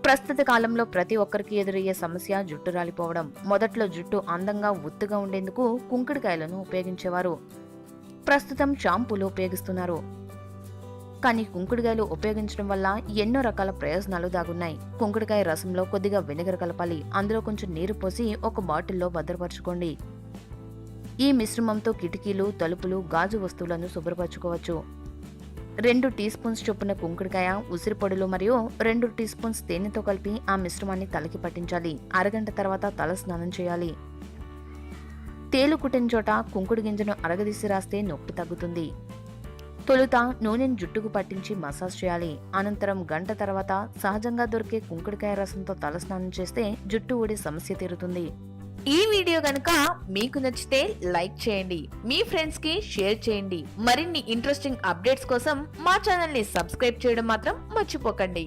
ప్రస్తుత కాలంలో ప్రతి ఒక్కరికి ఎదురయ్యే సమస్య జుట్టు రాలిపోవడం. మొదట్లో జుట్టు అందంగా ఒత్తుగా ఉండేందుకు కుంకుడుకాయలను ఉపయోగించేవారు. ప్రస్తుతం షాంపూలు ఉపయోగిస్తున్నారు. కానీ కుంకుడుకాయలు ఉపయోగించడం వల్ల ఎన్నో రకాల ప్రయోజనాలు దాగున్నాయి. కుంకుడుకాయ రసంలో కొద్దిగా వెనిగర్ కలపాలి. అందులో కొంచెం నీరు పోసి ఒక బాటిల్లో భద్రపరచుకోండి. ఈ మిశ్రమంతో కిటికీలు, తలుపులు, గాజు వస్తువులను శుభ్రపరచుకోవచ్చు. 2 టీ స్పూన్స్ చొప్పున కుంకుడుకాయ, ఉసిరి పొడులు మరియు 2 టీ స్పూన్స్ తేనెతో కలిపి ఆ మిశ్రమాన్ని తలకి పట్టించాలి. అరగంట తర్వాత తల స్నానం చేయాలి. తేలు కుట్టిన చోట కుంకుడు గింజను అరగదీసి రాస్తే నొప్పి తగ్గుతుంది. తొలుత నూనెను జుట్టుకు పట్టించి మసాజ్ చేయాలి. అనంతరం గంట తర్వాత సహజంగా దొరికే కుంకుడుకాయ రసంతో తల స్నానం చేస్తే జుట్టు ఊడే సమస్య తీరుతుంది. ఈ వీడియో గనుక మీకు నచ్చితే లైక్ చేయండి, మీ ఫ్రెండ్స్ కి షేర్ చేయండి. మరిన్ని ఇంట్రెస్టింగ్ అప్డేట్స్ కోసం మా ఛానల్ ని సబ్స్క్రైబ్ చేయడం మాత్రం మర్చిపోకండి.